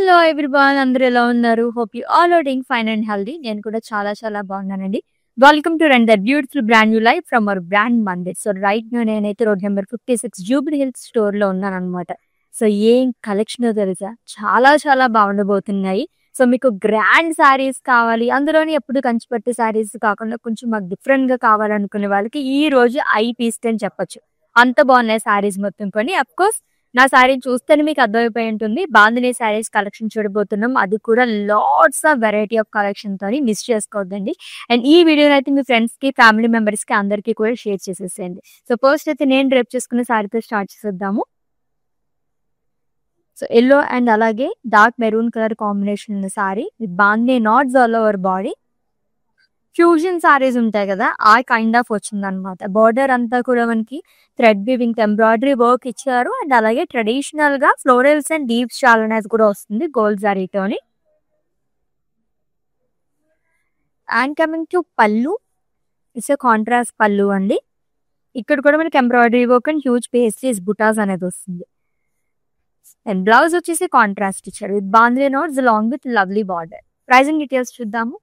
Hello everyone, అందరూ ఎలా ఉన్నారు? Hope you all are doing fine and healthy. నేను కూడా చాలా బాగున్నానండి. Welcome to run that beautiful brand new life from our brand Mandir. So right now నేనైతే రోడ్ నెంబర్ 56 జూబ్లీ హిల్స్ స్టోర్లో ఉన్నానన్నమాట. సో ఏం కలెక్షనో తెలుసా, చాలా బాగుండబోతున్నాయి. సో మీకు గ్రాండ్ శారీస్ కావాలి, అందులోని ఎప్పుడు కంచిపట్టు శారీస్ కాకుండా కొంచెం మాకు డిఫరెంట్గా కావాలనుకునే వాళ్ళకి ఈ రోజు ఐ పీస్ట్ అని చెప్పొచ్చు. అంత బాగున్నాయి శారీస్ మొత్తం కొని. అఫ్కోర్స్ నా శారీని చూస్తేనే మీకు అర్థమైపోయి ఉంటుంది. బాందిని శారీస్ కలెక్షన్ చూడబోతున్నాం, అది కూడా lots of variety of collection తోని. మిస్ చేసుకోవద్దండి. అండ్ ఈ వీడియోని అయితే మీ ఫ్రెండ్స్ కి, ఫ్యామిలీ మెంబర్స్ కి అందరికీ కూడా షేర్ చేసేసేయండి. సో ఫస్ట్ అయితే నేను డ్రేప్ చేసుకున్న శారీతో స్టార్ట్ చేసేద్దాము. సో ఎల్లో అండ్ అలాగే డార్క్ మెరూన్ కలర్ కాంబినేషన్ ఉన్న sari with bandhani knots all over body. Fusion saris ఉంటాయి కదా, ఆ కైండ్ ఆఫ్ వచ్చింది అనమాట. బార్డర్ అంతా కూడా మనకి థ్రెడ్ వీవింగ్ ఎంబ్రాయిడరీ వర్క్ ఇచ్చారు. అండ్ అలాగే ట్రెడిషనల్ గా ఫ్లోరల్స్ అండ్ డీప్ షాల్ అనేది కూడా వస్తుంది గోల్డ్ జారీతోని. And coming to pallu, it's a contrast pallu అండి. ఇక్కడ కూడా మనకి ఎంబ్రాయిడరీ వర్క్ అండ్ హ్యూజ్ పేస్ట్రీస్ బుటాస్ అనేది వస్తుంది. అండ్ బ్లౌజ్ వచ్చేసి కాంట్రాస్ట్ ఇచ్చారు with bandhani knots along with lovely border. Pricing details చూద్దాము.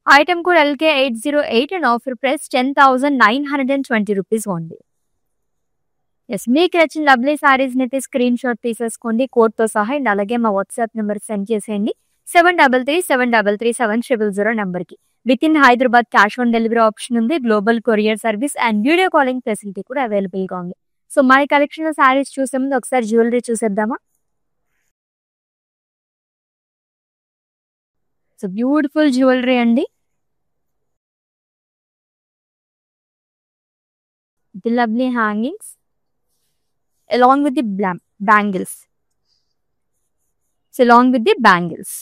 Item code LK808 and offer price 10,920 rupees only. Yes, మీకు నచ్చిన లవ్లీ సారీస్ అయితే స్క్రీన్ షాట్ తీసేసుకోండి కోడ్తో సహా. అండ్ అలాగే మా వాట్సాప్ నెంబర్ సెండ్ చేసేయండి 7337337000 నెంబర్కి. With in Hyderabad cash on delivery option ఉంది, global courier service and video calling facility కూడా అవైలబుల్గా ఉంది. సో మా కలెక్షన్ సారీస్ చూసే ముందు ఒకసారి జ్యువెలరీ చూసేద్దామా. సో బ్యూటిఫుల్ జ్యువెలరీ అండి. The lovely hangings along with the bangles. So along with the bangles.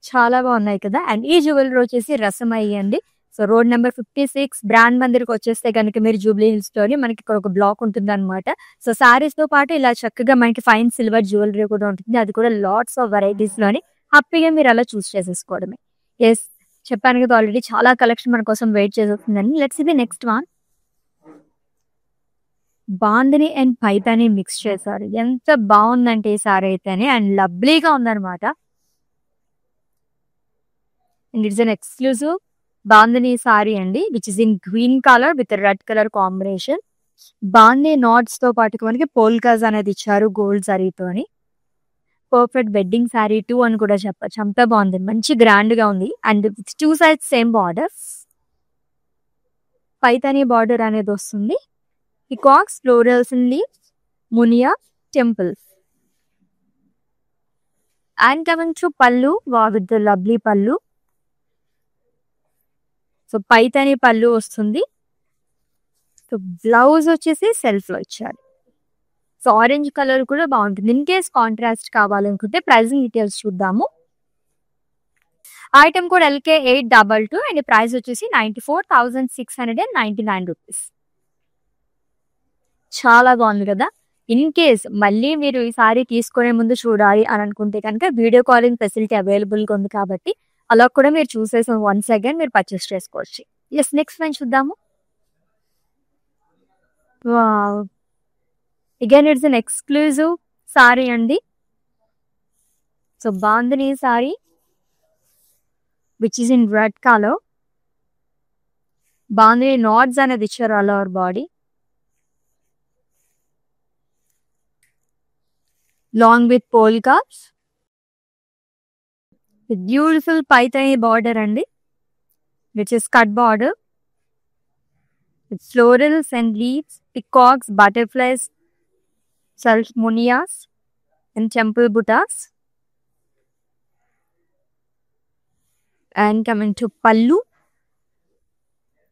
చాలా బాగున్నాయి కదా. అండ్ ఈ జ్యువెలరీ వచ్చేసి రసమయ్యి అండి. సో రోడ్ నెంబర్ 56 బ్రాండ్ మందిర్కి వచ్చేస్తే కనుక మీరు జూబ్లీ హిల్స్ తోని మనకి ఇక్కడ ఒక బ్లాక్ ఉంటుంది అనమాట. సో సారీస్ తో పాటు ఇలా చక్కగా మనకి ఫైన్ సిల్వర్ జ్యువెలరీ కూడా ఉంటుంది, అది కూడా లాట్స్ ఆఫ్ వెరైటీస్ లోని. హ్యాపీగా మీరు అలా చూస్ చేసేసుకోవడమే. ఎస్, చెప్పాను కదా ఆల్రెడీ చాలా కలెక్షన్ మన కోసం వెయిట్ చేస్తుందని. లెట్స్ ఇది next one. Bandhani and paithani mix చేశారు. ఎంత బాగుందంటే ఈ సారీ అయితేనే, అండ్ లవ్లీగా ఉందన్నమాట. And it's an exclusive bandhani sari అండి, which is in green colour with red colour combination. Bandhani knots తో పాటు మనకి పోల్కాస్ అనేది ఇచ్చారు గోల్డ్ జరీతోని. పర్ఫెక్ట్ వెడ్డింగ్ శారీ టూ అని కూడా చెప్పచ్చు. అంత బాగుంది, మంచి గ్రాండ్ గా ఉంది. And with 2 sides same borders. Paithani border అనేది వస్తుంది. Peacocks, florals and leaves, Muniya, temples. And coming to పళ్ళు, విత్ ద లవ్లీ పళ్ళు. సో పైతాని పళ్ళు వస్తుంది. సో బ్లౌజ్ వచ్చేసి సెల్ఫ్ లో ఇచ్చారు. సో ఆరెంజ్ కలర్ కూడా బాగుంటుంది. ఇన్ కేస్ కాంట్రాస్ట్ కావాలనుకుంటే ప్రైజింగ్ డీటెయిల్స్ చూద్దాము. Item code LK822 and price వచ్చేసి 94,699 రూపీస్. చాలా బాగుంది కదా. ఇన్ కేస్ మళ్ళీ మీరు ఈ సారీ తీసుకునే ముందు చూడాలి అని అనుకుంటే కనుక వీడియో కాలింగ్ ఫెసిలిటీ అవైలబుల్గా ఉంది కాబట్టి అలా కూడా మీరు చూసేసి వన్స్ అగైన్ మీరు పర్చేస్ చేసుకోవచ్చు. ఎస్, నెక్స్ట్ వన్ చూద్దాము. Wow, again it's an exclusive sari అండి. So bandhani sari which is in red colour. Bandhani knots అనేది ఇచ్చారు all over body, long with polkas, with beautiful paithani border అండి, which is cut border with florals and leaves, peacocks, butterflies, self మునియాస్ and temple butas. And coming to pallu,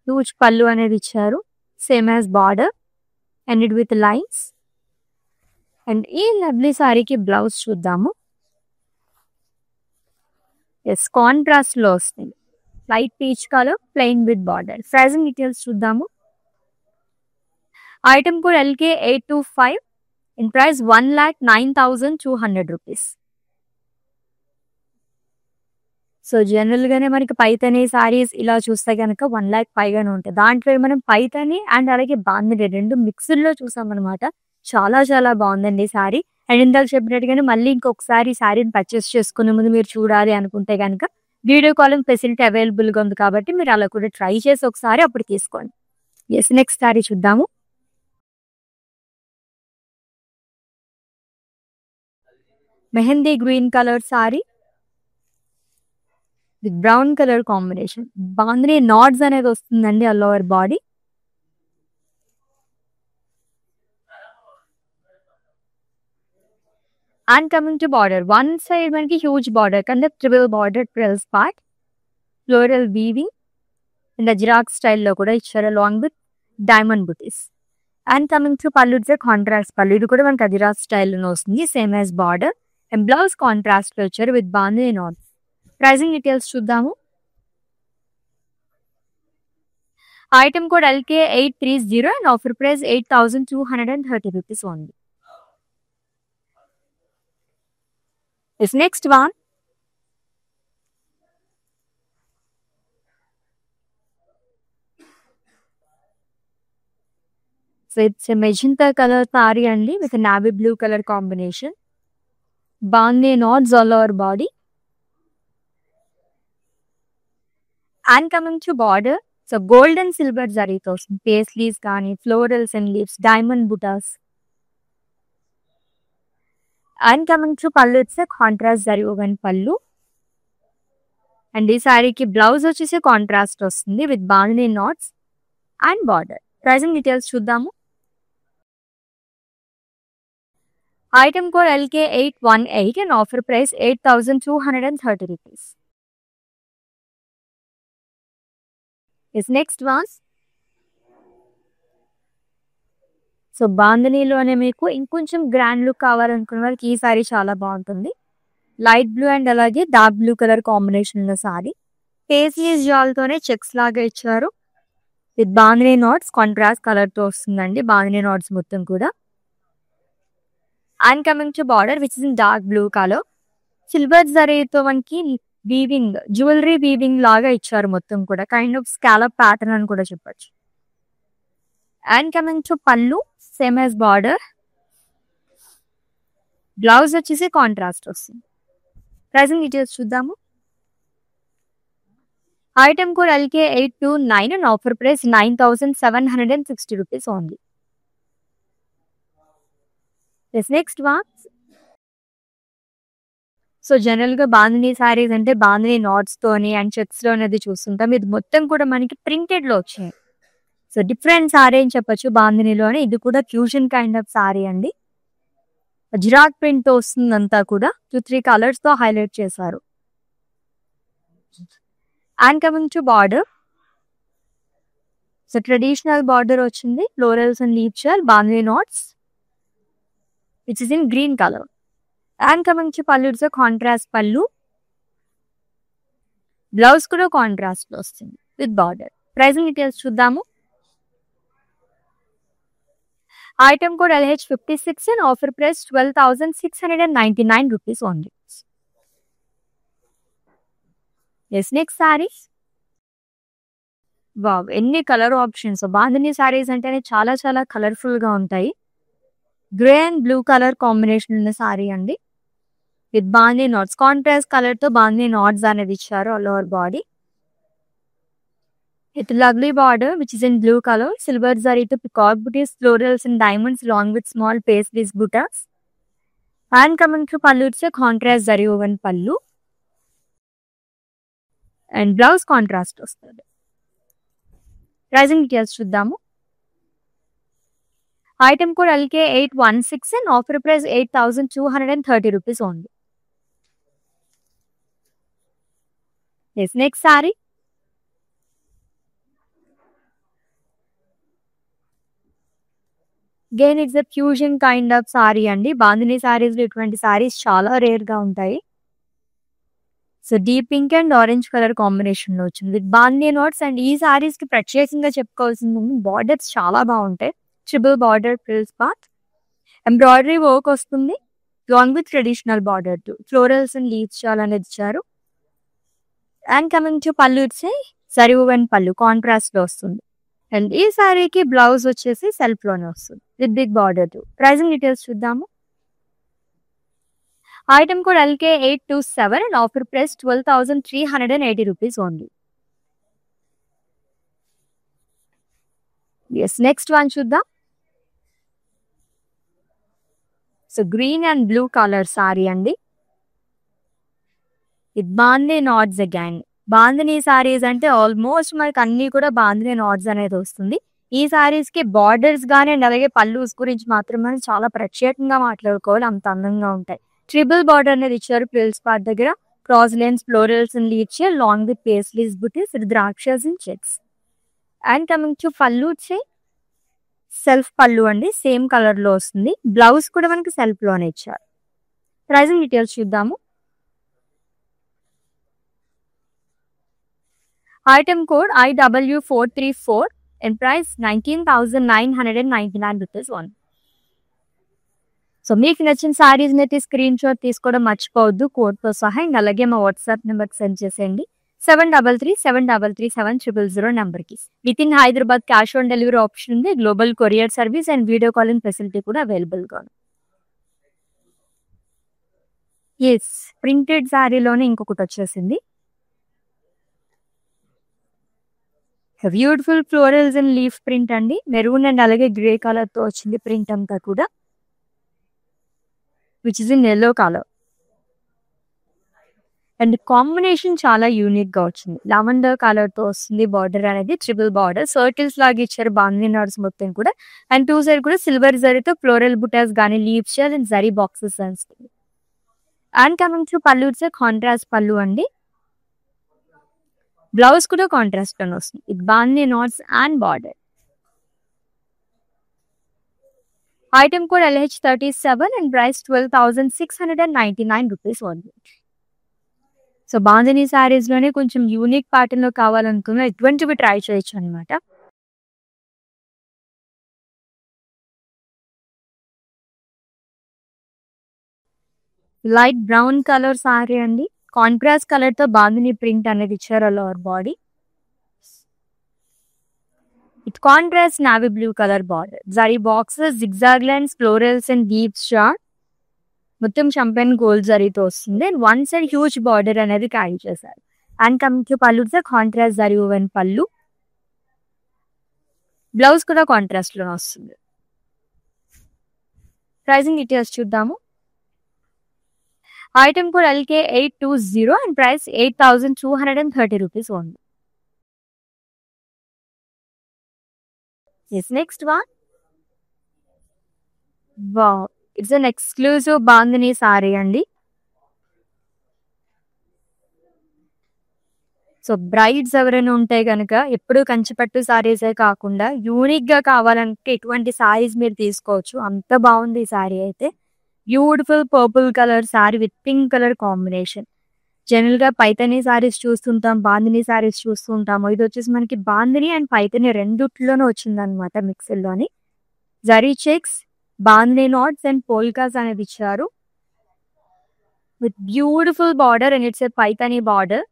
huge pallu అనేది ఇచ్చారు, same as border and it with lines. And ఈ lovely సారీకి blouse చూద్దాము. Yes, contrast లో వస్తుంది, light peach colour plain with border. Pricing details చూద్దాము. Item code LK825 in price 1,09,200 rupees. So general గానే మనకి పైతాని సారీస్ ఇలా చూస్తే కనుక 1 lakh పైగానే ఉంటాయి. దాంట్లో మనం పైతాని అండ్ అలాగే బాందిని రెండు మిక్స్డ్ లో చూసాం అనమాట. చాలా చాలా బాగుందండి ఈ సారీ. అండ్ ఇందాక చెప్పినట్టుగానే మళ్ళీ ఇంకొకసారి సారీని పర్చేస్ చేసుకునే ముందు మీరు చూడాలి అనుకుంటే గనక వీడియో కాలింగ్ ఫెసిలిటీ అవైలబుల్‌గా ఉంది కాబట్టి మీరు అలా కూడా ట్రై చేసి ఒకసారి అప్పుడు తీసుకోండి. యెస్. నెక్స్ట్ సారీ చూద్దాము. Mehndi green colour sari with brown colour combination. Bandhani knots అనేది వస్తుందండి all over body. And coming to border, one side మనకి హ్యూజ్ బార్డర్ కింద triple border frills part, floral weaving and ajrak స్టైల్లో కూడా ఇచ్చారు along with diamond butis. And coming to pallu contrast pallu, ఇది కూడా మనకి అజ్రాక్ స్టైల్లోనే వస్తుంది same as border. And blouse contrast లో వచ్చారు with bandhani knots. Pricing details చూద్దాము. Item code LK830 and offer price 8,230 rupees only. This next one. So it's a magenta color saree only with a navy blue color combination. Bandi knots all over body. And coming to border, so gold and silver zari tos, paisleys gaani, florals and leaves, diamond buttas. And coming to pallu, it's a contrast zari woven pallu. And this saree ki blouse vachese contrast vastundi with bandi knots and border. Pricing details చూద్దాము. Item code LK818 and offer price 8,230 rupees. This next one. So బాందినీలోనే మీకు ఇంకొంచెం grand look కావాలనుకున్న వాళ్ళకి ఈ సారీ చాలా బాగుంటుంది. Light blue and అలాగే డార్క్ బ్లూ కలర్ కాంబినేషన్ ఉన్న సారీ. పేస్లీస్ జాల్తోనే చెక్స్ లాగా ఇచ్చారు with bandhani knots contrast colour తో వస్తుందండి బాందినీ నాట్స్ మొత్తం కూడా. And coming to border which is in dark blue colour, silver జరీతో మనకి వీవింగ్ జ్యువెలరీ వీవింగ్ లాగా ఇచ్చారు మొత్తం కూడా, కైండ్ ఆఫ్ స్కాలప్ ప్యాటర్న్ అని కూడా చెప్పొచ్చు. అండ్ కమింగ్ టు పళ్ళు సేమ్ యాజ్ బార్డర్, బ్లౌజ్ వచ్చేసి కాంట్రాస్ట్ వస్తుంది. ప్రైజింగ్ డీటెయిల్స్ చూద్దాము. Item code LK829 and offer price 9,760 rupees only. This next one. So జనరల్గా బాందినీ శారీస్ అంటే బాందినీ నాట్స్ తోని అండ్ చెక్స్ లో అనేది చూస్తుంటాం. ఇది మొత్తం కూడా మనకి ప్రింటెడ్ లో వచ్చాయి. సో డిఫరెంట్ సారీ అని చెప్పొచ్చు బాందినీలోనే. ఇది కూడా ఫ్యూజన్ కైండ్ ఆఫ్ సారీ అండి. జిరాక్ ప్రింట్ తో వస్తుందంతా కూడా 2-3 కలర్స్ తో హైలైట్ చేశారు. And coming to border, so traditional border వచ్చింది, florals and leaf shell bandhani knots which is in green colour. And coming to pallu, it's contrast pallu, blouse కూడా కాంట్రాస్ట్ లో వస్తుంది with border. Pricing details చూద్దాము. Item code LH56 and offer price 12,699 rupees only. Yes next saris. Wow, ఎన్ని colour options. Bandhani saris అంటేనే చాలా చాలా colourful గా ఉంటాయి. Grey and blue colour combination ఉన్న సారీ అండి with bandhani knots, contrast colour తో బాందినీ నాట్స్ అనేది ఇచ్చారు all over body. With lovely border which is in blue color, silver zari to peacock booties, florals and diamonds along with small paisleys buttas. And coming to pallu, it's a contrast zari woven pallu and blouse contrast వస్తుంది. Pricing details చూద్దాము. Item code LK816 and offer price 8,230 rupees only. Yes, next saree. Again, it's a fusion kind of saree అండి. బాందినీ సారీస్ లో ఇటువంటి సారీస్ చాలా rare గా ఉంటాయి. So deep pink and orange colour combination లో వచ్చింది విత్ బాందినీ నాట్స్. అండ్ ఈ సారీస్ కి ప్రత్యేకంగా చెప్పుకోవాల్సింది బార్డర్స్ చాలా బాగుంటాయి. Triple border frills part, embroidery work వస్తుంది long with traditional border to florals and leaves చాలా అనేది ఇచ్చారు. And coming to pallu, it's zari woven pallu contrast లో వస్తుంది. అండ్ ఈ సారీకి బ్లౌజ్ వచ్చేసి సెల్ఫ్ లోనే వస్తుంది with big border. Pricing details చూద్దాము. Item code LK827 and offer price 12,380 rupees only. Yes, next one చూద్దాం. So green and blue colour sari అండి. ఇది బాందిని నాట్స్ అగైన్. బాందిని సారీస్ అంటే ఆల్మోస్ట్ మనకి అన్ని కూడా బాందిని నాట్స్ అనేది వస్తుంది. ఈ సారీస్ కి బార్డర్స్ గానీ అండ్ అలాగే పల్లూస్ గురించి మాత్రం మనం చాలా ప్రత్యేకంగా మాట్లాడుకోవాలి, అంత అందంగా ఉంటాయి. ట్రిపుల్ బార్డర్ అనేది ఇచ్చారు ప్రిల్స్ పార్ట్ దగ్గర. Cross lines, florals leaves long with paisleys butis, rudrakshas in checks. And coming to pallu వచ్చి సెల్ఫ్ పల్లు అండి, సేమ్ కలర్ లో వస్తుంది. బ్లౌజ్ కూడా మనకి సెల్ఫ్ లోనే ఇచ్చారు. ప్రైజింగ్ డీటెయిల్స్ చూద్దాము. Item code IW434 and price 19,999 rupees one. So మీకు నచ్చిన సారీస్ అయితే స్క్రీన్ షాట్ తీసుకోవడం మర్చిపోవద్దు కోడ్తో సహా. ఇంకా అలాగే మా వాట్సాప్ నెంబర్కి సెండ్ చేసేయండి 7337337000 నెంబర్కి. With in Hyderabad cash on delivery option ఉంది. Global courier service and video calling facility కూడా అవైలబుల్గా ఉంది. ఎస్, ప్రింటెడ్ శారీలోనే ఇంకొకటి వచ్చేసింది. Beautiful florals and leaf print అండి. మెరూన్ అండ్ అలాగే గ్రే కలర్ తో వచ్చింది ప్రింట్ అంతా కూడా, which is in yellow colour. And combination చాలా యూనిక్ గా వచ్చింది. లావెండర్ కలర్ తో వస్తుంది. బార్డర్ అనేది ట్రిపుల్ బార్డర్, సర్కిల్స్ లాగా ఇచ్చారు బాందిని నాట్స్ మొత్తం కూడా. అండ్ టూ సైడ్ కూడా సిల్వర్ జరీతో ఫ్లోరల్ బుటాస్ కానీ లీవ్స్ అండ్ జరీ బాక్సెస్ వస్తుంది. And coming to pallu it's contrast pallu అండి. బ్లౌజ్ కూడా కాంట్రాస్ట్ తో వస్తుంది. ఇది bandhani knots and border. Item code LH37 and price 12,699 rupees only. So bandhani saris లోనే కొంచెం యూనిక్ ప్యాటర్న్ లో కావాలనుకున్నా ఇటువంటివి ట్రై చేయొచ్చు అనమాట. లైట్ బ్రౌన్ కలర్ సారీ అండి. కాంట్రాస్ట్ కలర్ తో బాందిని ప్రింట్ అనేది ఇచ్చారు lower body. It contrast navy blue colour border, zari boxes, zigzag lines, florals and deeps chart మొత్తం షంపెన్ గోల్డ్ జరీతో వస్తుంది. And one side huge border అనేది క్యారీ చేశారు. And coming to pallu contrast zari woven pallu. Blouse కూడా contrast లోనే వస్తుంది. ప్రైజింగ్ డీటెయిల్స్ చూద్దాము. Item code LK820 and price 8,230 rupees only. Yes, next one. Wow, it's an exclusive bandhani sari అండి. సో బ్రైడ్స్ ఎవరైనా ఉంటే కనుక ఎప్పుడు కంచిపట్టు సారీసే కాకుండా యూనిక్ గా కావాలంటే ఎటువంటి సారీస్ మీరు తీసుకోవచ్చు. అంత బాగుంది ఈ సారీ అయితే. Beautiful purple colour sari with pink colour combination. General గా పైతని సారీస్ చూస్తుంటాం, బాందిని సారీస్ చూస్తుంటాము. ఇది వచ్చేసి మనకి బాందిని అండ్ పైతని రెండుట్లోనే వచ్చిందనమాట మిక్సీలోని. Zari checks, bandhani knots and polkas అనేది ఇచ్చారు with beautiful border and it's a paithani border.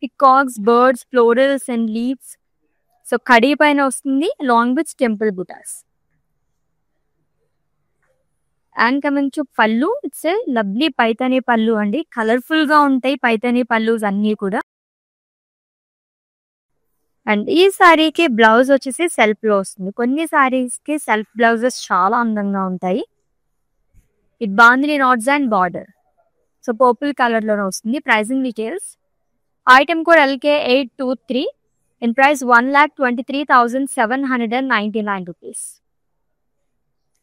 Peacocks, birds, florals and leaves. So కడీ పైన వస్తుంది long with temple butas. And coming to pallu, it's a lovely paithani pallu అండి. కలర్ఫుల్ గా ఉంటాయి పైతని పళ్ళుస్ అన్ని కూడా. అండ్ ఈ సారీకి బ్లౌజ్ వచ్చేసి సెల్ఫ్ లో వస్తుంది. కొన్ని సారీస్ కి సెల్ఫ్ బ్లౌజెస్ చాలా అందంగా ఉంటాయి. It bandhani knots and border. So purple colour లోనే వస్తుంది. Pricing details. Item code LK823 and price 1,23,799 rupees.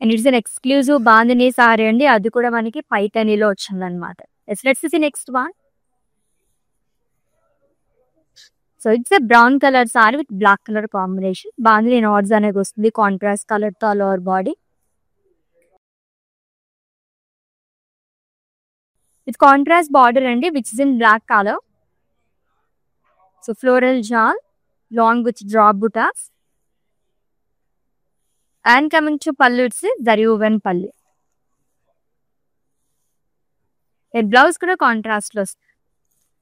And it's an exclusive bandhani sari అండి. అది కూడా మనకి పైతనిలో వచ్చిందనమాట. Let's see next one. So it's a brown colour sari with black colour combination. Bandhani knots అనేది వస్తుంది కాంట్రాస్ట్ కలర్ తో lower body. With contrast border అండి which is in black colour. So floral జాల్ long with drop butas. And coming to pallu, it's zari woven pallu. Blouse కూడా contrast లో వస్తుంది.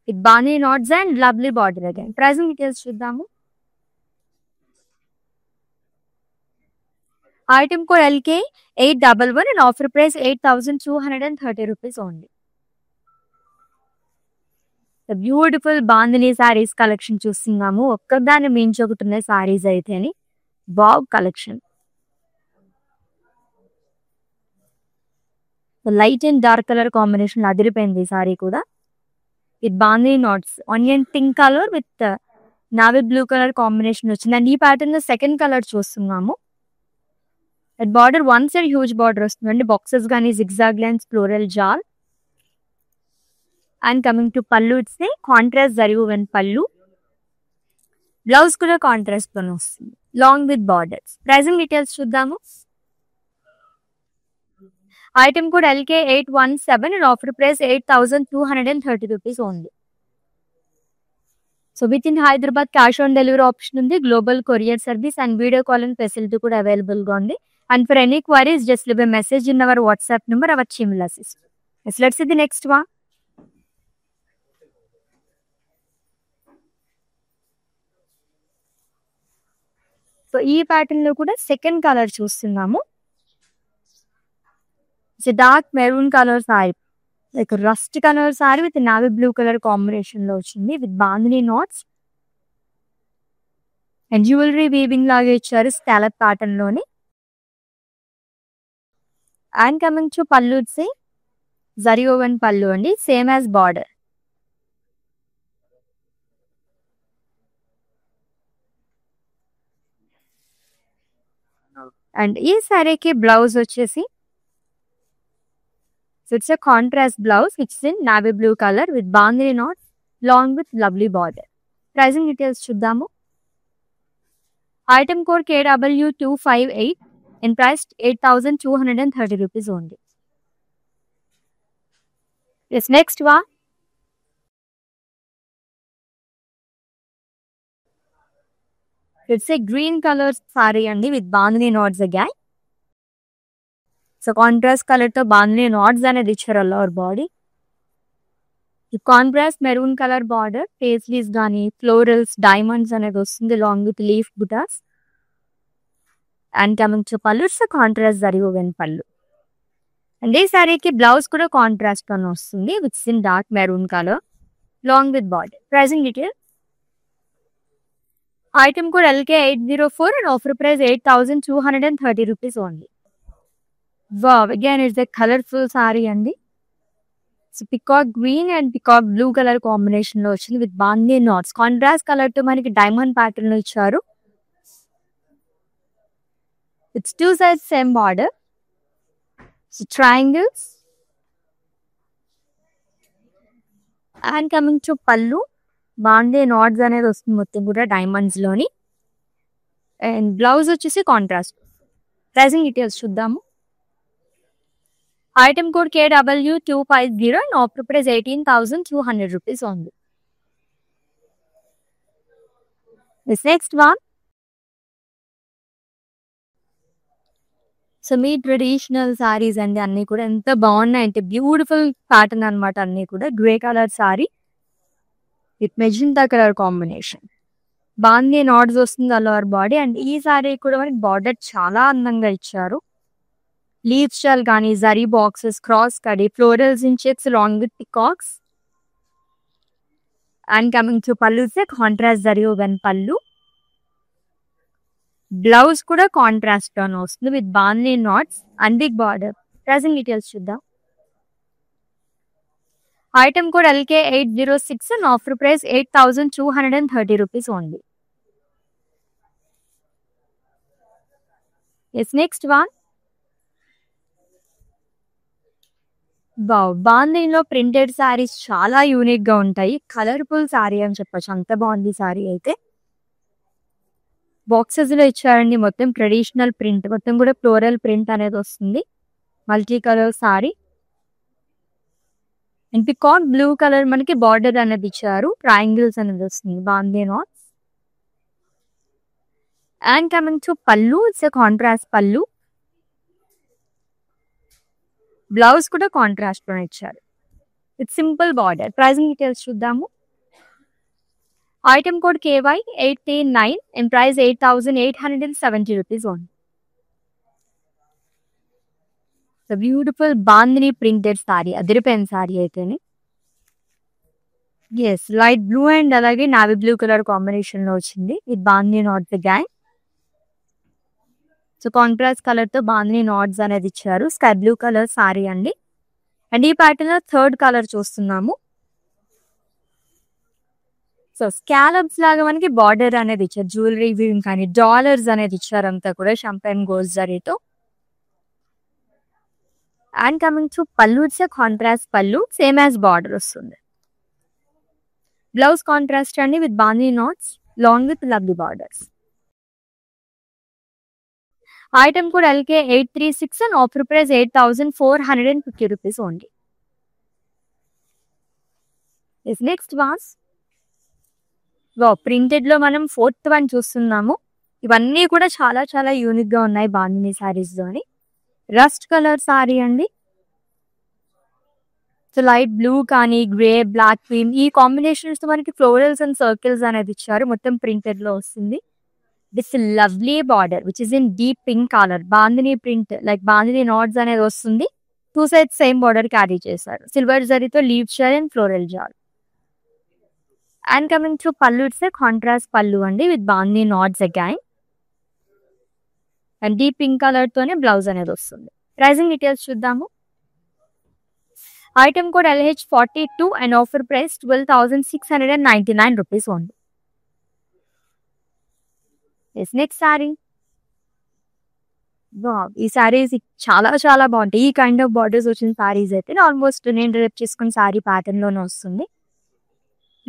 ఇది bandhani knots and lovely border again. Pricing details చూద్దాము. Item code LK811 and offer price 8,230 rupees only. The beautiful Bandhani sarees collection చూస్తున్నాము. ఒక్కదాన్ని మించి ఒకటి ఉన్నాయి sarees అయితేని. Wow collection. The light and dark color combination అదిరిపోయింది ఈ సారీ కూడా. With Bandhani knots, onion pink color with navy blue color combination వచ్చింది. And ఈ ప్యాటర్న్ లో సెకండ్ కలర్ చూస్తున్నాము. At border one side huge border వస్తుందండి. బాక్సెస్ కానీ zigzag lines floral jaal. And coming to pallu it's contrast zari woven pallu. Blouse కూడా contrast తోనే వస్తుంది long with borders. Pricing details చూద్దాము. Item code LK817 and offer price 8,230 rupees only. So with in Hyderabad cash on delivery option ఉంది. Global courier service and video calling facility కూడా available గా ఉంది. And for any queries just leave a message in our WhatsApp number. Our team will assist. Let's see the next one. So ఈ pattern లో కూడా second colour చూస్తున్నాము. Dark maroon colour sari, like rust colour sari with navy blue colour combination లో వచ్చింది. With bandhani knots and jewellery weaving లాగా ఇచ్చారు scallop pattern లోని. And coming to pallu zari woven పళ్ళు అండి, సేమ్ యాజ్ బార్డర్. అండ్ ఈ సారీకి బ్లౌజ్ వచ్చేసి it's a contrast blouse which is in navy blue colour with bandhani knot long with lovely border. Pricing details చూద్దాము. Item code KW258 and priced 8,230 rupees only. Yes, next one. It's a green color saree and with bandhani knots again. So contrast color to bandhani knots అనేది ఇచ్చారు all over body. ఈ contrast maroon colour border, paisleys కానీ florals diamonds అనేది వస్తుంది long with leaf butas. And coming to pallu it's contrast zari woven pallu. And ఈ సారీకి blouse కూడా contrast తో వస్తుంది with in dark maroon colour long with border. Pricing detail. Item code LK804 and offer price 8,230 rupees only. Wow, again it's a colorful saree అండి. So peacock green and peacock blue colour combination లో వచ్చింది with bandhani knots. Contrast colour తో మనకి diamond pattern లో ఇచ్చారు. It's two sides same border. So triangles. And coming to pallu bandhani knots అనేది వస్తుంది మొత్తం కూడా డైమండ్స్ లోని. అండ్ బ్లౌజ్ వచ్చేసి కాంట్రాస్ట్. ప్రైజింగ్ డీటెయిల్స్ చూద్దాము. Item code KW250 and offer price 18,200 rupees only. This next one. So me traditional saris అండి అన్ని కూడా ఎంత బాగున్నాయి అంటే బ్యూటిఫుల్ ప్యాటర్న్ అనమాట. అన్ని కూడా grey colour sari with magenta colour combination. Bandhani knots వస్తుంది ఆల్ ఓవర్ బాడీ. అండ్ ఈ సారీ కూడా మనకి బార్డర్ చాలా అందంగా ఇచ్చారు. లీవ్ స్టైల్ కానీ జరీ బాక్సెస్ క్రాస్ కడి florals in checks long with peacocks. And coming to pallu contrast zari woven pallu. Blouse కూడా కాంట్రాస్ట్ తో వస్తుంది with bandhani knots and big border. Pricing details చూద్దాం. Item code LK806 and offer price 8,230 rupees only. Yes, next one. బాంధనీలో printed saris చాలా unique గా ఉంటాయి. Colourful sorry అని చెప్పచ్చు, అంత బాగుంది సారీ అయితే. బాక్సెస్ లో ఇచ్చారండి మొత్తం ట్రెడిషనల్ ప్రింట్, మొత్తం కూడా ఫ్లోరల్ ప్రింట్ అనేది వస్తుంది. Multi colour sari and peacock blue colour మనకి బార్డర్ అనేది ఇచ్చారు. ట్రయాంగిల్స్ అనేది వస్తుంది bandhani knots. And coming to pallu it's contrast pallu. Blouse కూడా కాంట్రాస్ట్ లో ఇచ్చారు with simple border. Pricing details చూద్దాము. Item code KY839 and price 8,870 rupees only. So beautiful bandhani printed sari, అదిరిపోయిన సారీ అయితేనే. ఎస్, లైట్ బ్లూ అండ్ అలాగే నావీ బ్లూ కలర్ కాంబినేషన్ లో వచ్చింది. ఇది bandhani knots gang. So contrast colour తో బాందిని నాట్స్ అనేది ఇచ్చారు. స్కై బ్లూ కలర్ సారీ అండి. అండ్ ఈ ప్యాటర్న్ లో థర్డ్ కలర్ చూస్తున్నాము. సో స్కాలప్స్ లాగా మనకి బార్డర్ అనేది ఇచ్చారు. జ్యువెలరీ వీవింగ్ కానీ డాలర్స్ అనేది ఇచ్చారు అంతా కూడా షంపెన్ గోల్డ్ జరీతో. And coming to pallu, it's contrast pallu, same as border వస్తుంది. బ్లౌజ్ కాంట్రాస్ట్ అండి with bandhani knots long with lovely borders. Item కూడా LK 836 and offer price 8,450 rupees only. Next was printed లో మనం 4th వన్ చూస్తున్నాము. ఇవన్నీ కూడా చాలా చాలా యూనిక్ గా ఉన్నాయి బాందిని సారీస్ లోని. రస్ట్ కలర్ సారీ అండి. సో లైట్ బ్లూ కానీ గ్రే, బ్లాక్, క్రీమ్ ఈ కాంబినేషన్స్ తో మనకి ఫ్లోరల్స్ అండ్ సర్కిల్స్ అనేది ఇచ్చారు. మొత్తం ప్రింటెడ్ లో వస్తుంది. This lovely border which is in deep pink colour. Bandhani print like bandhani knots అనేది వస్తుంది. 2 sides సేమ్ బార్డర్ క్యారీ చేశారు. సిల్వర్ జరీతో leaf share and floral jaal. And coming to pallu, it's contrast pallu అండి with bandhani knots again. And deep pink colour తోనే blouse అనేది వస్తుంది. Pricing details చూద్దాము. Item code LH 42 and offer price 12,699 rupees only. Next sari. ఈ సారీస్ చాలా చాలా బాగుంటాయి. ఈ కైండ్ ఆఫ్ బార్డర్స్ వచ్చిన సారీస్ అయితే ఆల్మోస్ట్ నేను రేపు చేసుకున్న సారీ ప్యాటర్న్ లోనే వస్తుంది.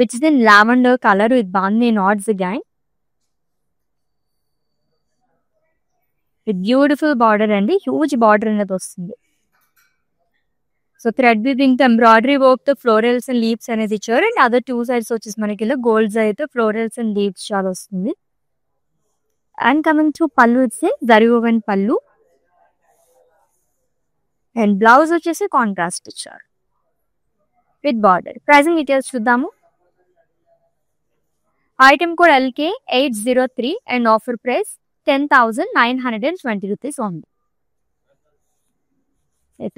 Which is in lavender colour with bandhani knots again. With beautiful border అండి, హ్యూజ్ బార్డర్ అనేది వస్తుంది. సో థ్రెడ్ వీవింగ్ తో ఎంబ్రాయిడరీ వర్క్ తో ఫ్లోరల్స్ అండ్ లీవ్స్ అనేది ఇచ్చారు. అండ్ అదర్ 2 sides వచ్చేసి మనకి ఇలా గోల్డ్ అయితే ఫ్లోరల్స్ అండ్ లీవ్స్ చాలా వస్తుంది. And coming to pallu, it's zari woven పళ్ళు. అండ్ బ్లౌజ్ వచ్చేసి కాంట్రాస్ట్ ఇచ్చారు విత్ బార్డర్. ప్రైసింగ్ డీటెయిల్స్ చూద్దాము. Item code LK 803 and offer price 10,920 rupees only.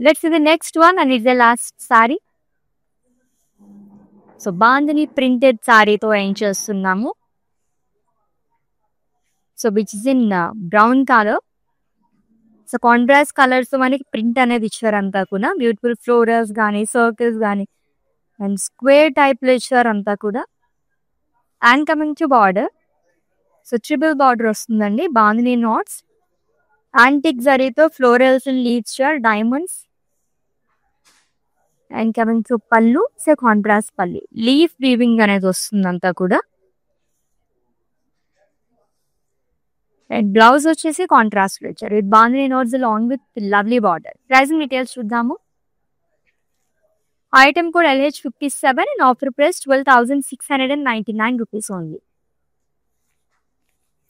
Let's see the next one and it's the last saree. So bandhani printed సారీతో ఏం చేస్తున్నాము. So which is in brown colour. So contrast colours తో మనకి print అనేది ఇచ్చారు అంతా కూడా. బ్యూటిఫుల్ ఫ్లోరల్స్ కానీ సర్కిల్స్ కానీ అండ్ స్క్వేర్ టైప్ లో ఇచ్చారు అంతా కూడా. And coming to border, so triple border వస్తుందండి. బాందిని నాట్స్, యాంటిక్ జరీతో florals and leaves diamonds. And coming to pallu, so contrast pallu, leaf weaving అనేది వస్తుంది అంతా కూడా. అండ్ బ్లౌజ్ వచ్చేసి కాంట్రాస్ట్ లో ఇచ్చారు with bandhani knots long with lovely border. Pricing details చూద్దాము. Item code LH 57 and offer price 12,699 rupees only.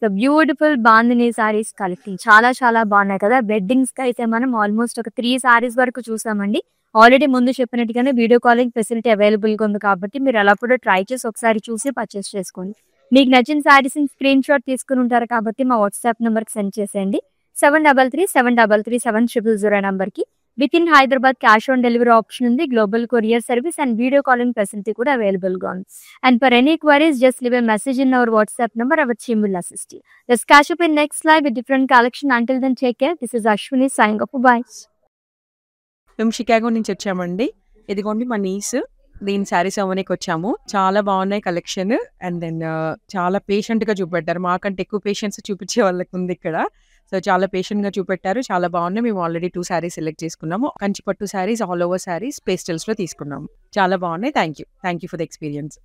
So beautiful bandhani saris collecting చాలా చాలా బాగున్నాయి కదా. వెడ్డింగ్స్ కి అయితే మనం ఆల్మోస్ట్ ఒక 3 సారీస్ వరకు చూసామండి. ఆల్రెడీ ముందు చెప్పినట్టుగానే వీడియో కాలింగ్ ఫెసిలిటీ అవైలబుల్ గా ఉంది కాబట్టి మీరు అలా కూడా ట్రై చేసి ఒకసారి చూసి పర్చేస్ చేసుకోండి. మీకు నచ్చిన సారీస్ స్క్రీన్ షాట్ తీసుకుని ఉంటారు కాబట్టి మా వాట్సాప్ నెంబర్కి సెండ్ చేసేయండి. 7337337000 నెంబర్కి. With in Hyderabad cash on delivery option ఉంది. Global courier service and video calling facility కూడా అవైలబుల్ గా ఉంది. And for any queries just leave a message in our WhatsApp number. Our team will assist you. Let's catch up in next live with different collection. Until then take care. This is Ashwini signing off. Bye. మేము Chicago నుంచి వచ్చామండి. ఇదిగోండి మా knees, దీని శారీస్ అవ్వడానికి వచ్చాము. చాలా బాగున్నాయి కలెక్షన్. అండ్ దెన్ చాలా పేషెంట్ గా చూపెట్టారు. మాకంటే ఎక్కువ పేషెన్స్ చూపించే వాళ్ళకి ఉంది ఇక్కడ. సో చాలా పేషెంట్ గా చూపెట్టారు. చాలా బాగున్నాయి. మేము ఆల్రెడీ 2 సారీస్ సెలెక్ట్ చేసుకున్నాము. Kanchipattu saris, all over saris, pastels లో తీసుకున్నాము. చాలా బాగున్నాయి. Thank you for the experience.